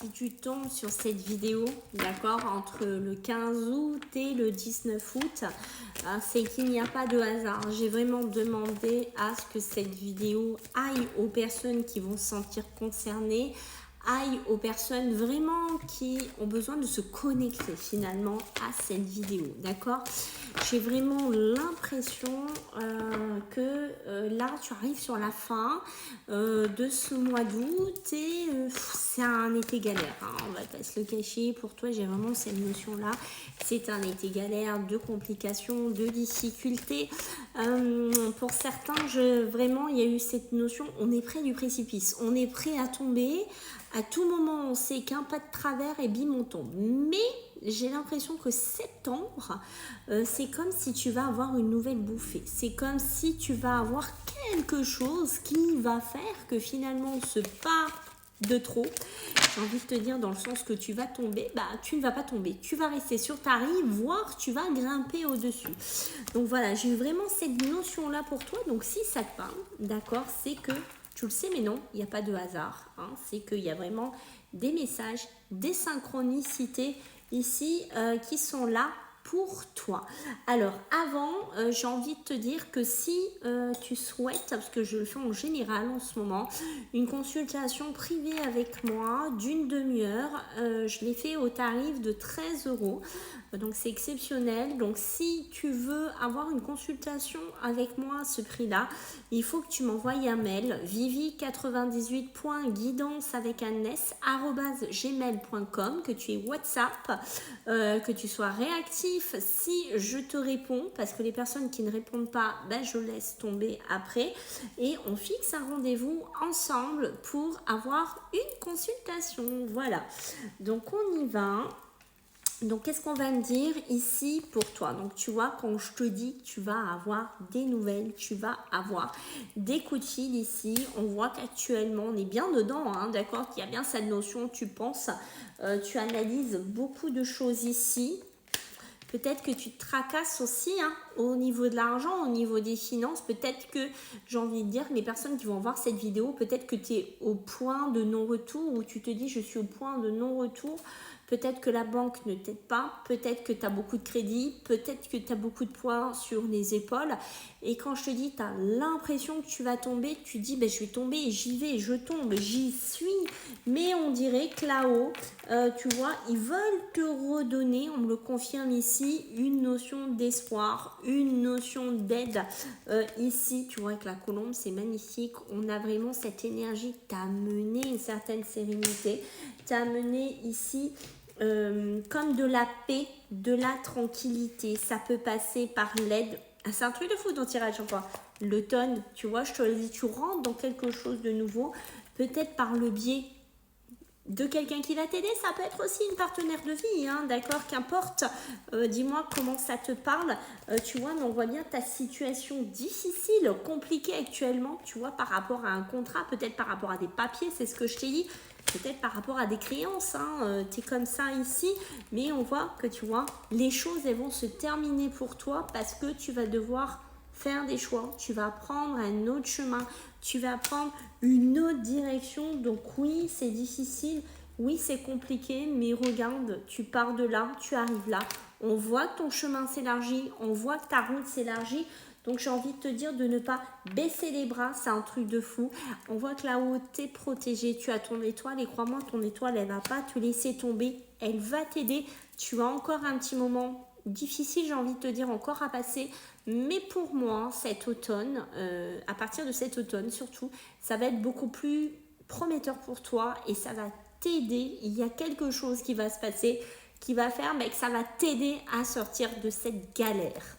Si tu tombes sur cette vidéo, d'accord, entre le 15 août et le 19 août, c'est qu'il n'y a pas de hasard. J'ai vraiment demandé à ce que cette vidéo aille aux personnes qui vont se sentir concernées, aille aux personnes vraiment qui ont besoin de se connecter finalement à cette vidéo, d'accord? J'ai vraiment l'impression que là, tu arrives sur la fin de ce mois d'août et c'est un été galère, hein, on va pas se le cacher. Pour toi, j'ai vraiment cette notion-là. C'est un été galère, de complications, de difficultés. Pour certains, vraiment, il y a eu cette notion, on est près du précipice, on est prêt à tomber. À tout moment, on sait qu'un pas de travers et bim, on tombe. Mais j'ai l'impression que septembre, c'est comme si tu vas avoir une nouvelle bouffée. C'est comme si tu vas avoir quelque chose qui va faire que finalement, ce pas de trop, j'ai envie de te dire dans le sens que tu vas tomber, bah tu ne vas pas tomber. Tu vas rester sur ta rive, voire tu vas grimper au-dessus. Donc voilà, j'ai eu vraiment cette notion-là pour toi. Donc si ça te parle, d'accord, c'est que tu le sais, mais non, il n'y a pas de hasard. Hein. C'est qu'il y a vraiment des messages, des synchronicités ici qui sont là pour toi. Alors avant, j'ai envie de te dire que si tu souhaites, parce que je le fais en général en ce moment, une consultation privée avec moi d'une demi-heure, je l'ai fait au tarif de 13 €. Donc c'est exceptionnel. Donc si tu veux avoir une consultation avec moi à ce prix-là, il faut que tu m'envoies un mail vivi98.guidance avec un s @gmail.com, que tu aies WhatsApp, que tu sois réactif si je te réponds, parce que les personnes qui ne répondent pas, ben, je laisse tomber après et on fixe un rendez-vous ensemble pour avoir une consultation. Voilà, donc on y va. Donc, qu'est-ce qu'on va me dire ici pour toi? Donc, tu vois, quand je te dis que tu vas avoir des nouvelles, tu vas avoir des coups de fil ici. On voit qu'actuellement, on est bien dedans, hein, d'accord? Qu'il y a bien cette notion, tu penses, tu analyses beaucoup de choses ici. Peut-être que tu te tracasses aussi hein, au niveau de l'argent, au niveau des finances. Peut-être que, j'ai envie de dire, les personnes qui vont voir cette vidéo, peut-être que tu es au point de non-retour ou tu te dis je suis au point de non-retour. Peut-être que la banque ne t'aide pas, peut-être que tu as beaucoup de crédit, peut-être que tu as beaucoup de poids sur les épaules. Et quand je te dis, tu as l'impression que tu vas tomber, tu dis, ben, je vais tomber, j'y vais, je tombe, j'y suis. Mais on dirait que là-haut, tu vois, ils veulent te redonner, on me le confirme ici, une notion d'espoir, une notion d'aide. Ici, tu vois, avec la colombe, c'est magnifique. On a vraiment cette énergie qui t'a amené une certaine sérénité, t'a amené ici comme de la paix, de la tranquillité. Ça peut passer par l'aide. Ah, c'est un truc de fou ton tirage encore. L'automne, tu vois, je te le dis, tu rentres dans quelque chose de nouveau, peut-être par le biais de quelqu'un qui va t'aider. Ça peut être aussi une partenaire de vie, hein, d'accord, qu'importe. Dis-moi comment ça te parle. Tu vois, mais on voit bien ta situation difficile, compliquée actuellement, tu vois, par rapport à un contrat, peut-être par rapport à des papiers, c'est ce que je t'ai dit, peut-être par rapport à des créances, hein, tu es comme ça ici, mais on voit que, tu vois, les choses, elles vont se terminer pour toi parce que tu vas devoir faire des choix, tu vas prendre un autre chemin, tu vas prendre une autre direction. Donc oui, c'est difficile, oui, c'est compliqué, mais regarde, tu pars de là, tu arrives là. On voit que ton chemin s'élargit, on voit que ta route s'élargit. Donc j'ai envie de te dire de ne pas baisser les bras, c'est un truc de fou. On voit que là-haut, tu es protégé, tu as ton étoile et crois-moi, ton étoile, elle ne va pas te laisser tomber, elle va t'aider. Tu as encore un petit moment difficile, j'ai envie de te dire, encore à passer. Mais pour moi, cet automne, à partir de cet automne surtout, ça va être beaucoup plus prometteur pour toi et ça va t'aider. Il y a quelque chose qui va se passer qui va faire que ça va t'aider à sortir de cette galère.